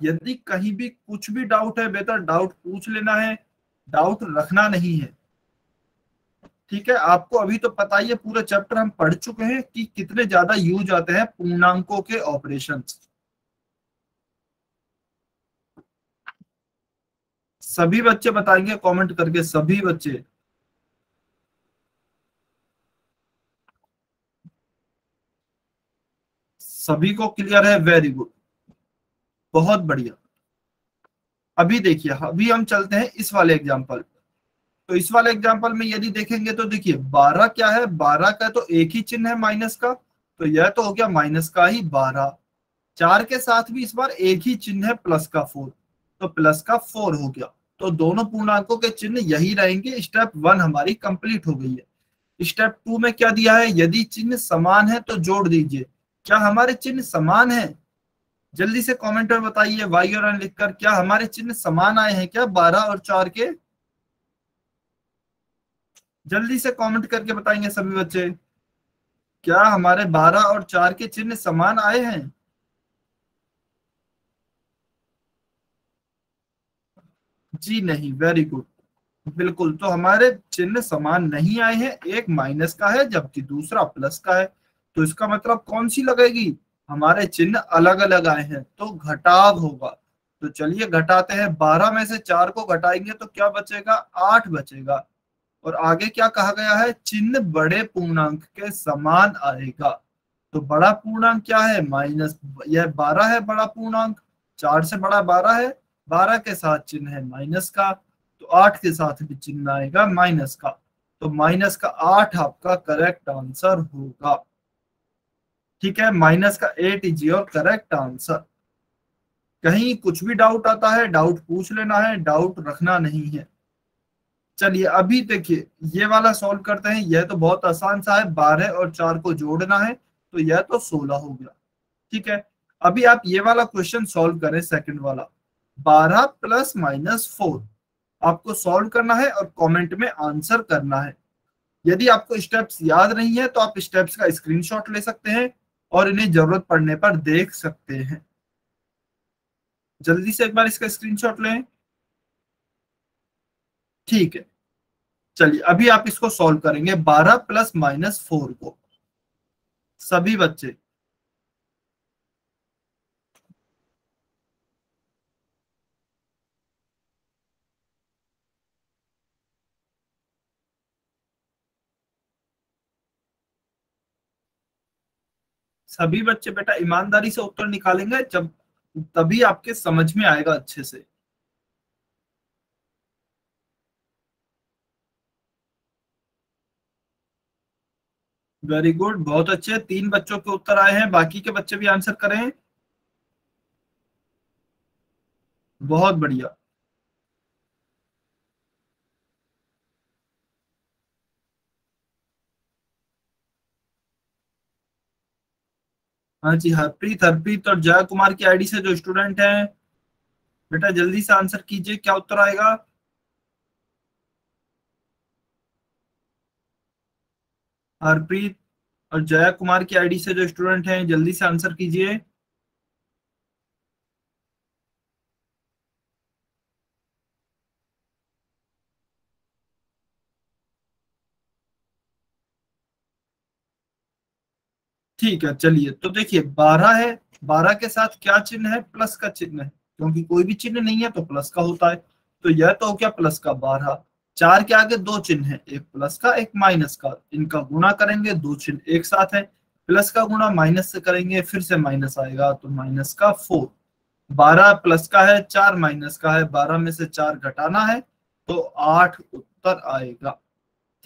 यदि कहीं भी कुछ भी डाउट है, बेहतर डाउट पूछ लेना है, डाउट रखना नहीं है। ठीक है, आपको अभी तो पता ही है, पूरे चैप्टर हम पढ़ चुके हैं कि कितने ज्यादा यूज आते हैं पूर्णांकों के ऑपरेशंस। सभी बच्चे बताएंगे कमेंट करके, सभी बच्चे। सभी को क्लियर है, वेरी गुड, बहुत बढ़िया। अभी देखिए, अभी हम चलते हैं इस वाले एग्जाम्पल। तो इस वाले एग्जाम्पल में यदि देखेंगे तो देखिए 12 क्या है, 12 का तो एक ही चिन्ह है माइनस का, तो यह तो हो गया माइनस का ही 12। 4 के साथ भी इस बार एक ही चिन्ह है, प्लस का 4, तो प्लस का 4 हो गया। तो दोनों पूर्णांकों के चिन्ह यही रहेंगे। स्टेप 1 हमारी कंप्लीट हो गई है। स्टेप 2 में क्या दिया है, यदि चिन्ह समान है तो जोड़ दीजिए। क्या हमारे चिन्ह समान है, जल्दी से कमेंट में बताइए वाई और एन लिखकर, क्या हमारे चिन्ह समान आए हैं क्या 12 और 4 के। जल्दी से कमेंट करके बताएंगे सभी बच्चे, क्या हमारे 12 और 4 के चिन्ह समान आए हैं। जी नहीं, वेरी गुड, बिल्कुल। तो हमारे चिन्ह समान नहीं आए हैं, एक माइनस का है जबकि दूसरा प्लस का है। तो इसका मतलब कौन सी लगेगी, हमारे चिन्ह अलग अलग आए हैं, तो घटाव होगा। तो चलिए घटाते हैं, 12 में से 4 को घटाएंगे तो क्या बचेगा, 8 बचेगा। और आगे क्या कहा गया है, चिन्ह बड़े पूर्णांक के समान आएगा। तो बड़ा पूर्णांक क्या है, माइनस, यह 12 है बड़ा पूर्णांक, 4 से बड़ा 12 है, 12 के साथ चिन्ह है माइनस का, तो 8 के साथ भी चिन्ह आएगा माइनस का, तो माइनस का 8 आपका करेक्ट आंसर होगा। ठीक है, माइनस का 8 इज योर करेक्ट आंसर। कहीं कुछ भी डाउट आता है, डाउट पूछ लेना है, डाउट रखना नहीं है। चलिए अभी देखिए ये वाला सॉल्व करते हैं, यह तो बहुत आसान सा है, 12 और 4 को जोड़ना है, तो यह तो 16 हो गया। ठीक है, अभी आप ये वाला क्वेश्चन सॉल्व करें, सेकंड वाला, 12 प्लस माइनस 4 आपको सॉल्व करना है और कमेंट में आंसर करना है। यदि आपको स्टेप्स याद नहीं है तो आप स्टेप्स का स्क्रीनशॉट ले सकते हैं और इन्हें जरूरत पड़ने पर देख सकते हैं। जल्दी से एक बार इसका स्क्रीनशॉट लें। ठीक है, चलिए अभी आप इसको सॉल्व करेंगे, 12 प्लस माइनस 4 को, सभी बच्चे। सभी बच्चे बेटा ईमानदारी से उत्तर निकालेंगे, जब तभी आपके समझ में आएगा अच्छे से। वेरी गुड, बहुत अच्छे, 3 बच्चों के उत्तर आए हैं, बाकी के बच्चे भी आंसर करें। बहुत बढ़िया। हाँ जी, हरप्रीत, हरप्रीत और जय कुमार की आईडी से जो स्टूडेंट हैं, बेटा जल्दी से आंसर कीजिए, क्या उत्तर आएगा। हरप्रीत और जया कुमार की आईडी से जो स्टूडेंट हैं, जल्दी से आंसर कीजिए। ठीक है, चलिए तो देखिए 12 है, 12 के साथ क्या चिन्ह है, प्लस का चिन्ह है, क्योंकि कोई भी चिन्ह नहीं है तो प्लस का होता है, तो यह तो हो गया प्लस का 12। 4 के आगे दो चिन्ह है, एक प्लस का एक माइनस का, इनका गुणा करेंगे, दो चिन्ह एक साथ है, प्लस का गुणा माइनस से करेंगे, फिर से माइनस आएगा, तो माइनस का 4। 12 प्लस का है, 4 माइनस का है, 12 में से 4 घटाना है, तो 8 उत्तर आएगा।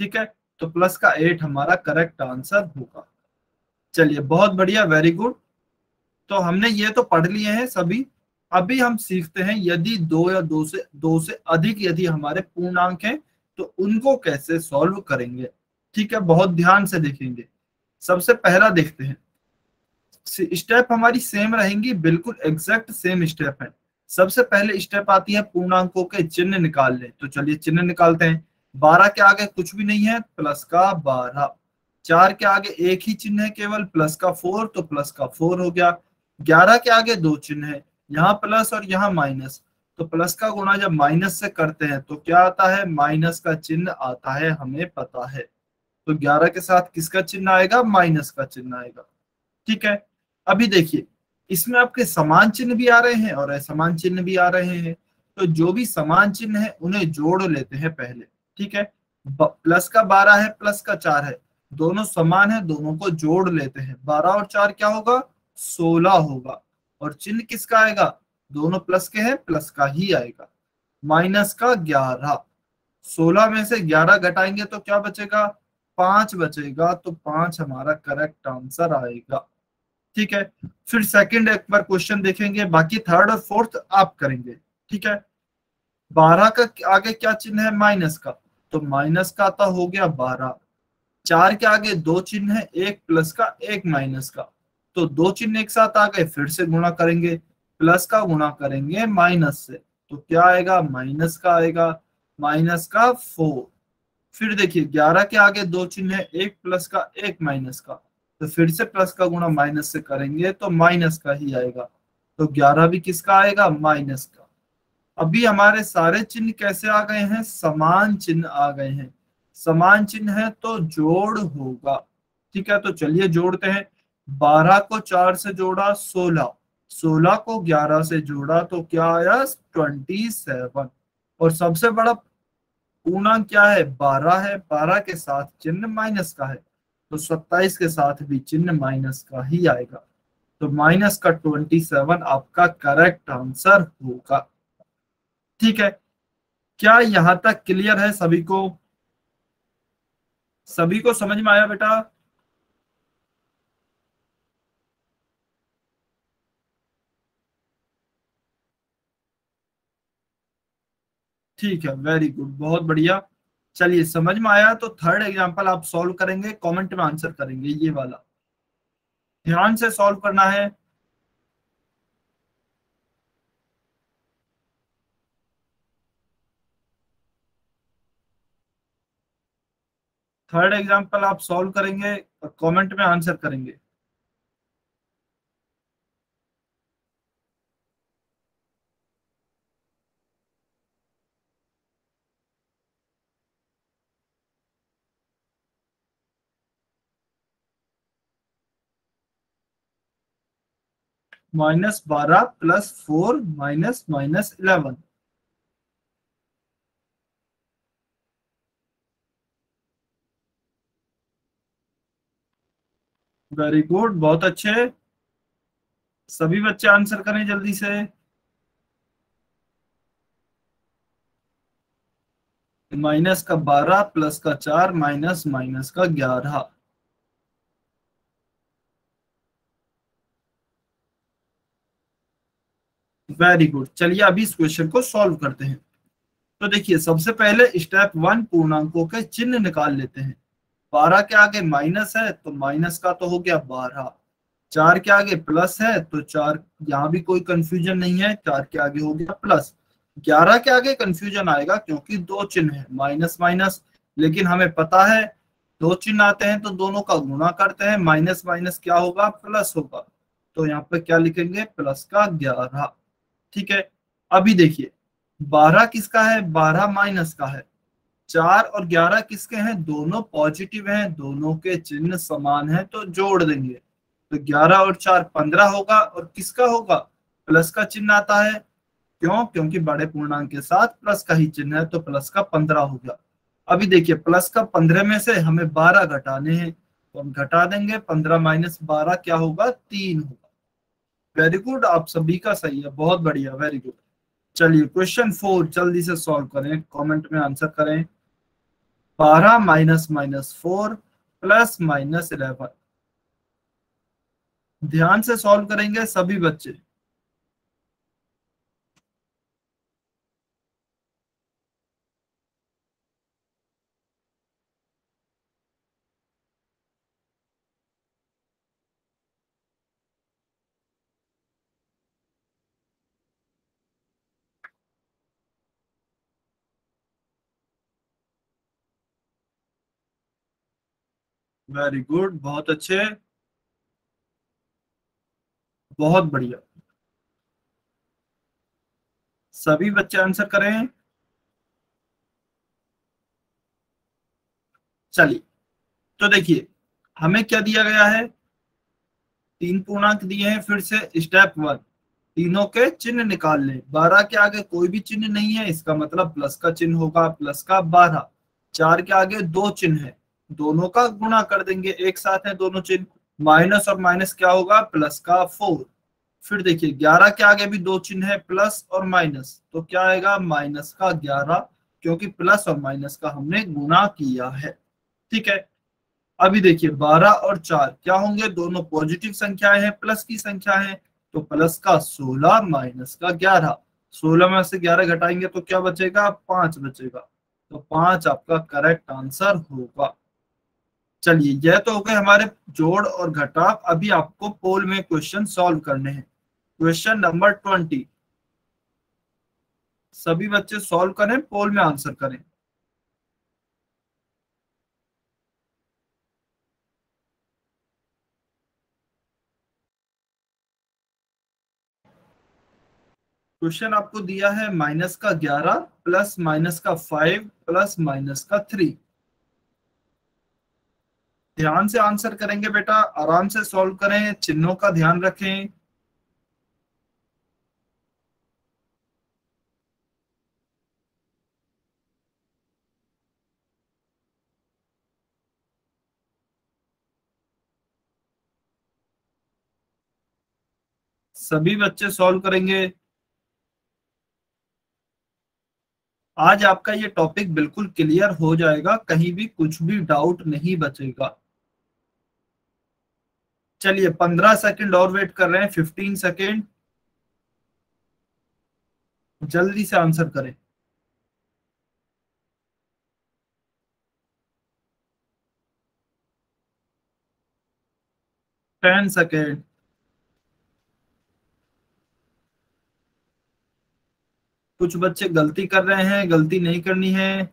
ठीक है, तो प्लस का 8 हमारा करेक्ट आंसर होगा। चलिए बहुत बढ़िया, वेरी गुड। तो हमने ये तो पढ़ लिए हैं सभी। अभी हम सीखते हैं, यदि दो या दो से अधिक यदि हमारे पूर्णांक हैं तो उनको कैसे सॉल्व करेंगे। ठीक है, बहुत ध्यान से देखेंगे। सबसे पहला देखते हैं, स्टेप हमारी सेम रहेंगी, बिल्कुल एग्जैक्ट सेम स्टेप है। सबसे पहले स्टेप आती है पूर्णांकों के चिन्ह निकाल ले, तो चलिए चिन्ह निकालते हैं। 12 के आगे कुछ भी नहीं है, प्लस का 12। 4 के आगे एक ही चिन्ह है केवल, प्लस का 4, तो प्लस का 4 हो गया। 11 के आगे दो चिन्ह है, यहाँ प्लस और यहाँ माइनस, तो प्लस का गुणा जब माइनस से करते हैं तो क्या आता है, माइनस का चिन्ह आता है, हमें पता है। तो 11 के साथ किसका चिन्ह आएगा, माइनस का चिन्ह आएगा। ठीक है, अभी देखिए इसमें आपके समान चिन्ह भी आ रहे हैं और असमान चिन्ह भी आ रहे हैं, तो जो भी समान चिन्ह है उन्हें जोड़ लेते हैं पहले। ठीक है, प्लस का 12 है, प्लस का 4 है, दोनों समान है, दोनों को जोड़ लेते हैं, 12 और 4 क्या होगा, 16 होगा। और चिन्ह किसका आएगा, दोनों प्लस के हैं, प्लस का ही आएगा। माइनस का 11, 16 में से 11 घटाएंगे तो क्या बचेगा, 5 बचेगा, तो 5 हमारा करेक्ट आंसर आएगा। ठीक है, फिर सेकंड एक बार क्वेश्चन देखेंगे, बाकी थर्ड और फोर्थ आप करेंगे। ठीक है, 12 का आगे क्या चिन्ह है, माइनस का, तो माइनस का तो हो गया 12। 4 के आगे दो चिन्ह है, एक प्लस का एक माइनस का, तो दो चिन्ह एक साथ आ गए, फिर से गुणा करेंगे, प्लस का गुणा करेंगे माइनस से, तो क्या आएगा, माइनस का आएगा, माइनस का 4। फिर देखिए 11 के आगे दो चिन्ह है, एक प्लस का एक माइनस का, तो फिर से प्लस का गुणा माइनस से करेंगे तो माइनस का ही आएगा, तो 11 भी किसका आएगा, माइनस का। अभी हमारे सारे चिन्ह कैसे आ गए हैं, समान चिन्ह आ गए हैं। समान चिन्ह है तो जोड़ होगा। ठीक है, तो चलिए जोड़ते हैं। 12 को 4 से जोड़ा 16, 16 को 11 से जोड़ा तो क्या आया, 27। और सबसे बड़ा पूर्णांक क्या है, 12 है, 12 के साथ चिन्ह माइनस का है, तो 27 के साथ भी चिन्ह माइनस का ही आएगा। तो माइनस का 27 आपका करेक्ट आंसर होगा। ठीक है, क्या यहां तक क्लियर है सभी को? सभी को समझ में आया बेटा? ठीक है, वेरी गुड, बहुत बढ़िया। चलिए, समझ में आया तो थर्ड एग्जांपल आप सॉल्व करेंगे, कमेंट में आंसर करेंगे, ये वाला ध्यान से सॉल्व करना है। थर्ड एग्जांपल आप सॉल्व करेंगे और कमेंट में आंसर करेंगे। -12 +4 -11। वेरी गुड, बहुत अच्छे। सभी बच्चे आंसर करें जल्दी से। माइनस का 12 प्लस का 4 माइनस माइनस का 11। वेरी गुड, चलिए अभी इस क्वेश्चन को सॉल्व करते हैं। तो देखिए, सबसे पहले स्टेप 1 पूर्णांकों के चिन्ह निकाल लेते हैं। 12 के आगे माइनस है तो माइनस का तो हो गया 12। 4 के आगे प्लस है तो 4, यहाँ भी कोई कंफ्यूजन नहीं है, 4 के आगे हो गया प्लस। 11 के आगे कंफ्यूजन आएगा क्योंकि दो चिन्ह है, माइनस माइनस। लेकिन हमें पता है दो चिन्ह आते हैं तो दोनों का गुणा करते हैं, माइनस माइनस क्या होगा, प्लस होगा। तो यहाँ पे क्या लिखेंगे, प्लस का 11। ठीक है, अभी देखिए 12 किसका है, 12 माइनस का है। 4 और 11 किसके हैं, दोनों पॉजिटिव हैं, दोनों के चिन्ह समान हैं, तो जोड़ देंगे। तो 11 और 4 15 होगा, और किसका होगा, प्लस का चिन्ह आता है। क्यों, क्योंकि बड़े पूर्णांक के साथ प्लस का ही चिन्ह है, तो प्लस का 15 हो गया। अभी देखिए, प्लस का 15 में से हमें 12 घटाने हैं, तो हम घटा देंगे। 15 माइनस 12 क्या होगा, 3 होगा। वेरी गुड, आप सभी का सही है, बहुत बढ़िया, वेरी गुड। चलिए क्वेश्चन 4 जल्दी से सॉल्व करें, कमेंट में आंसर करें। 12 माइनस माइनस 4 प्लस -11। ध्यान से सॉल्व करेंगे सभी बच्चे। वेरी गुड, बहुत अच्छे, बहुत बढ़िया। सभी बच्चे आंसर करें। चलिए, तो देखिए हमें क्या दिया गया है, तीन पूर्णांक दिए हैं। फिर से स्टेप 1, तीनों के चिन्ह निकाल लें। 12 के आगे कोई भी चिन्ह नहीं है, इसका मतलब प्लस का चिन्ह होगा, प्लस का 12। 4 के आगे दो चिन्ह है, दोनों का गुणा कर देंगे, एक साथ है दोनों चिन्ह। माइनस और माइनस क्या होगा, प्लस का 4। फिर देखिए 11 के आगे भी दो चिन्ह है, प्लस और माइनस, तो क्या आएगा, माइनस का 11, क्योंकि प्लस और माइनस का हमने गुणा किया है। ठीक है, अभी देखिए 12 और 4 क्या होंगे, दोनों पॉजिटिव संख्याएं हैं, प्लस की संख्या है, तो प्लस का 16 माइनस का 11। 16 में से 11 घटाएंगे तो क्या बचेगा, 5 बचेगा। तो 5 आपका करेक्ट आंसर होगा। चलिए, यह तो हो गए हमारे जोड़ और घटाव। अभी आपको पोल में क्वेश्चन सॉल्व करने हैं। क्वेश्चन नंबर 20, सभी बच्चे सॉल्व करें, पोल में आंसर करें। क्वेश्चन आपको दिया है -11 प्लस -5 प्लस -3। ध्यान से आंसर करेंगे बेटा, आराम से सॉल्व करें, चिन्हों का ध्यान रखें। सभी बच्चे सॉल्व करेंगे। आज आपका ये टॉपिक बिल्कुल क्लियर हो जाएगा, कहीं भी कुछ भी डाउट नहीं बचेगा। चलिए 15 सेकंड और वेट कर रहे हैं, 15 सेकंड, जल्दी से आंसर करें। 10 सेकंड। कुछ बच्चे गलती कर रहे हैं, गलती नहीं करनी है।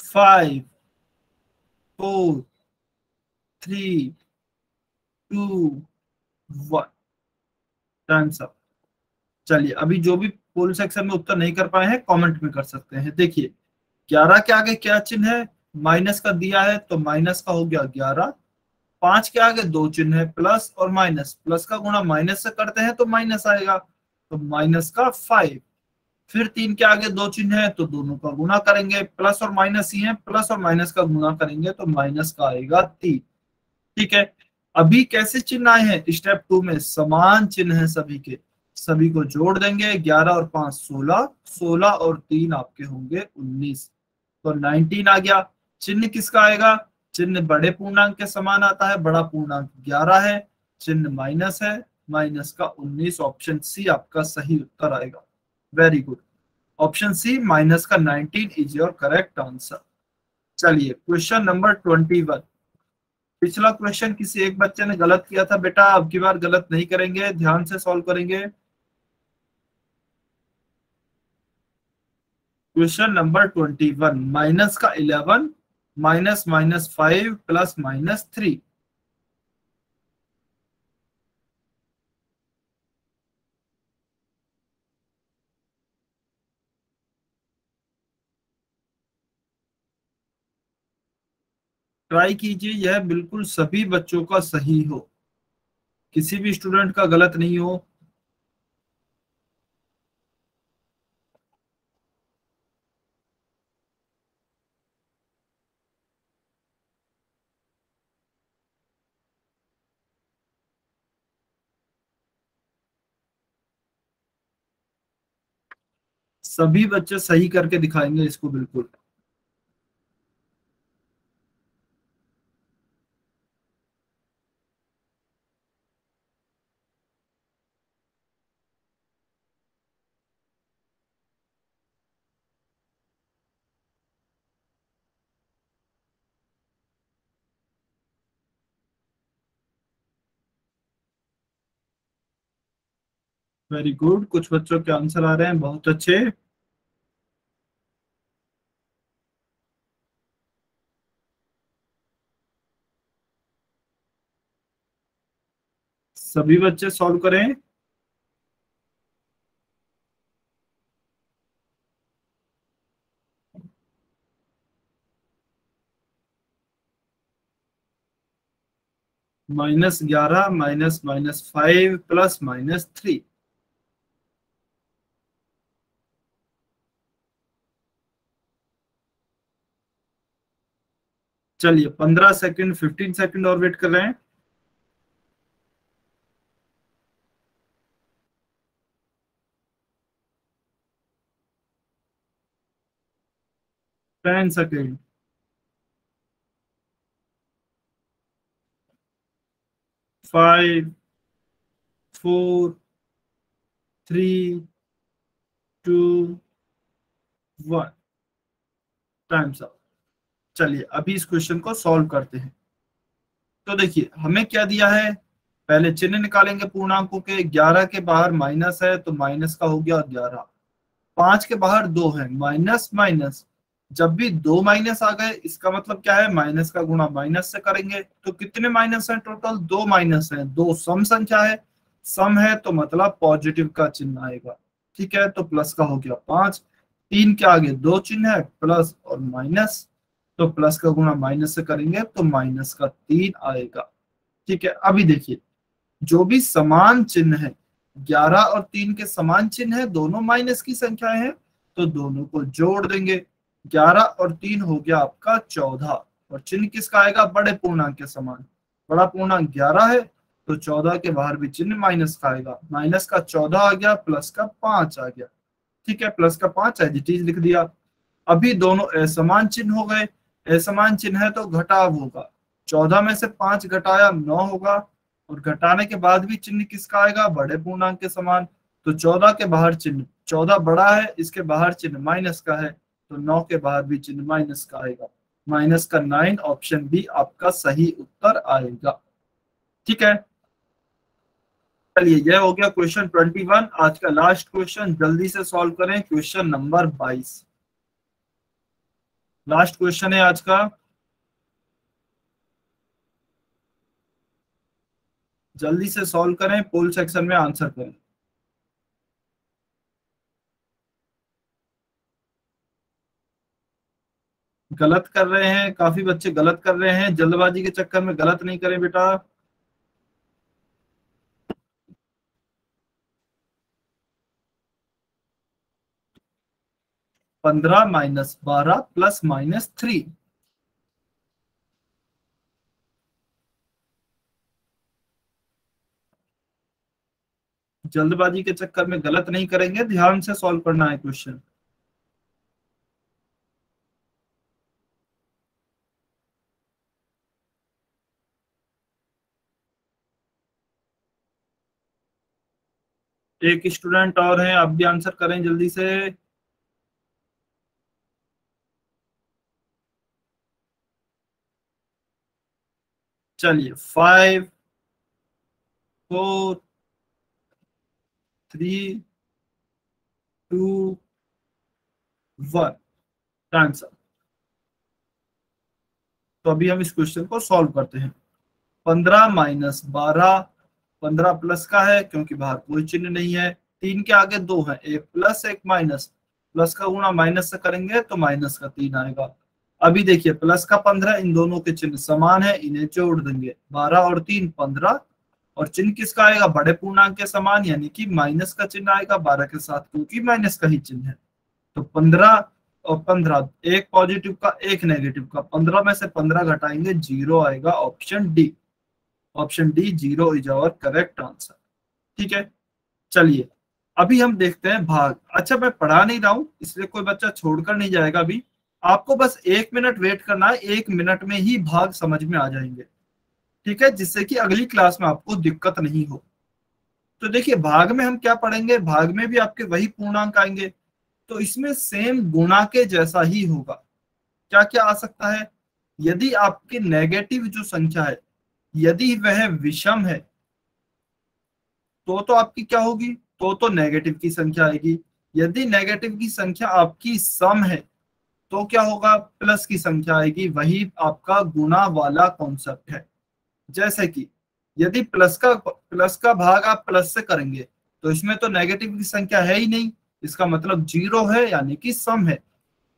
5, 4, 3, 2, 1, टाइम्स अप। चलिए अभी जो भी पोल सेक्शन में उत्तर नहीं कर पाए हैं कमेंट में कर सकते हैं। देखिए 11 के आगे क्या चिन्ह है, माइनस का दिया है तो माइनस का हो गया 11। 5 के आगे दो चिन्ह है, प्लस और माइनस, प्लस का गुणा माइनस से करते हैं तो माइनस आएगा, तो माइनस का 5। फिर 3 के आगे दो चिन्ह है तो दोनों का गुणा करेंगे, प्लस और माइनस ही है, प्लस और माइनस का गुणा करेंगे तो माइनस का आएगा 3। ठीक है, अभी कैसे चिन्ह आए हैं, स्टेप 2 में समान चिन्ह है सभी के, सभी को जोड़ देंगे। 11 और 5 16, 16 और 3 आपके होंगे 19, तो 19 आ गया। चिन्ह किसका आएगा, चिन्ह बड़े पूर्णांक के समान आता है, बड़ा पूर्णांक 11 है, चिन्ह माइनस है, माइनस का 19। ऑप्शन सी आपका सही उत्तर आएगा। Very good, option C minus का 19 इज योर करेक्ट आंसर। चलिए क्वेश्चन नंबर 21। पिछला क्वेश्चन किसी एक बच्चे ने गलत किया था बेटा, अब की बार गलत नहीं करेंगे, ध्यान से सॉल्व करेंगे। क्वेश्चन नंबर 21, माइनस का 11 minus minus 5 plus minus 3। Try कीजिए यह बिल्कुल सभी बच्चों का सही हो, किसी भी स्टूडेंट का गलत नहीं हो। सभी बच्चे सही करके दिखाएंगे इसको बिल्कुल। वेरी गुड, कुछ बच्चों के आंसर आ रहे हैं, बहुत अच्छे। सभी बच्चे सॉल्व करें। -11 माइनस माइनस 5 प्लस -3। चलिए 15 सेकंड, 15 सेकंड और वेट कर रहे हैं। 10 सेकंड। 5, 4, 3, 2, 1, times up. चलिए अभी इस क्वेश्चन को सॉल्व करते हैं। तो देखिए हमें क्या दिया है, पहले चिन्ह निकालेंगे पूर्णांकों के। 11 के बाहर माइनस है तो माइनस का हो गया 11। 5 के बाहर 2 है, माइनस माइनस, जब भी दो माइनस आ गए इसका मतलब क्या है, माइनस का गुणा माइनस से करेंगे। तो कितने माइनस हैं टोटल, दो माइनस हैं, दो सम संख्या है, सम है तो मतलब पॉजिटिव का चिन्ह आएगा। ठीक है, तो प्लस का हो गया 5। 3 के आगे दो चिन्ह है, प्लस और माइनस, तो प्लस का गुणा माइनस से करेंगे तो माइनस का 3 आएगा। ठीक है, अभी देखिए जो भी समान चिन्ह है, 11 और 3 के समान चिन्ह है, दोनों माइनस की संख्याएं हैं, तो दोनों को जोड़ देंगे। 11 और 3 हो गया आपका 14, और चिन्ह किसका आएगा, बड़े पूर्णांक के समान। बड़ा पूर्णांक 11 है तो 14 के बाहर भी चिन्ह माइनस का आएगा। माइनस का 14 आ गया, प्लस का 5 आ गया। ठीक है, प्लस का 5 एज इट इज लिख दिया। अभी दोनों असमान चिन्ह हो गए। असमान चिन्ह है तो घटाव होगा। 14 में से 5 घटाया 9 होगा, और घटाने के बाद भी चिन्ह किसका आएगा, बड़े पूर्णांक के समान। तो 14 के बाहर चिन्ह, 14 बड़ा है, इसके बाहर चिन्ह माइनस का है, तो 9 के बाहर भी चिन्ह माइनस का आएगा। माइनस का 9, ऑप्शन बी आपका सही उत्तर आएगा। ठीक है, चलिए यह हो गया क्वेश्चन 21। आज का लास्ट क्वेश्चन जल्दी से सॉल्व करें, क्वेश्चन नंबर 22। लास्ट क्वेश्चन है आज का, जल्दी से सॉल्व करें, पोल सेक्शन में आंसर करें। गलत कर रहे हैं, काफी बच्चे गलत कर रहे हैं, जल्दबाजी के चक्कर में गलत नहीं करें बेटा। 15 माइनस 12 प्लस माइनस 3। जल्दबाजी के चक्कर में गलत नहीं करेंगे, ध्यान से सॉल्व करना है क्वेश्चन। एक स्टूडेंट और हैं, आप भी आंसर करें जल्दी से। चलिए 5 4 3 2 1 आंसर। तो अभी हम इस क्वेश्चन को सॉल्व करते हैं। 15 माइनस 12, 15 प्लस का है क्योंकि बाहर कोई चिन्ह नहीं है। 3 के आगे 2 है, एक प्लस एक माइनस, प्लस का गुणा माइनस से करेंगे तो माइनस का 3 आएगा। अभी देखिए प्लस का 15, इन दोनों के चिन्ह समान है, इन्हें जोड़ देंगे, 12 और 3 15, और चिन्ह किसका आएगा, बड़े पूर्णांक के समान, यानी कि माइनस का चिन्ह आएगा 12 के साथ, क्योंकि माइनस का ही चिन्ह है। तो 15 और 15, एक पॉजिटिव का एक नेगेटिव का, 15 में से 15 घटाएंगे 0 आएगा, option D. Option D 0 is our correct answer. ठीक है, चलिए अभी हम देखते हैं भाग। अच्छा मैं पढ़ा नहीं रहा हूं इसलिए कोई बच्चा छोड़कर नहीं जाएगा। अभी आपको बस 1 मिनट वेट करना है, 1 मिनट में ही भाग समझ में आ जाएंगे। ठीक है, जिससे कि अगली क्लास में आपको दिक्कत नहीं हो। तो देखिए भाग में हम क्या पढ़ेंगे, भाग में भी आपके वही पूर्णांक आएंगे, तो इसमें सेम गुणा के जैसा ही होगा। क्या क्या आ सकता है, यदि आपकी नेगेटिव जो संख्या है यदि वह विषम है तो आपकी क्या होगी, तो नेगेटिव की संख्या आएगी। यदि नेगेटिव की संख्या आपकी सम है तो क्या होगा, प्लस की संख्या आएगी। वही आपका गुणा वाला कॉन्सेप्ट है। जैसे कि यदि प्लस का भाग आप प्लस से करेंगे तो इसमें तो नेगेटिव की संख्या है ही नहीं, इसका मतलब 0 है यानी कि सम है,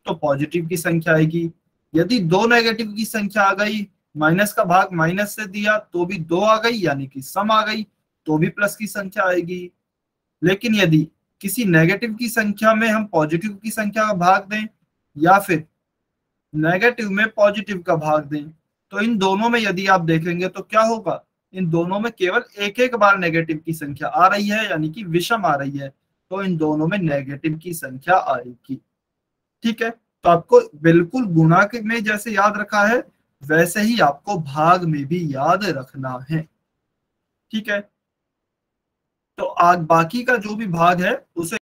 तो पॉजिटिव की संख्या आएगी। यदि दो नेगेटिव की संख्या आ गई, माइनस का भाग माइनस से दिया तो भी 2 आ गई यानी कि सम आ गई, तो भी प्लस की संख्या आएगी। लेकिन यदि किसी नेगेटिव की संख्या में हम पॉजिटिव की संख्या का भाग दें या फिर नेगेटिव में पॉजिटिव का भाग दें, तो इन दोनों में यदि आप देखेंगे तो क्या होगा, इन दोनों में केवल एक एक बार नेगेटिव की संख्या आ रही है यानी कि विषम आ रही है, तो इन दोनों में नेगेटिव की संख्या आएगी। ठीक है, तो आपको बिल्कुल गुणा में जैसे याद रखा है वैसे ही आपको भाग में भी याद रखना है। ठीक है, तो आज बाकी का जो भी भाग है उसे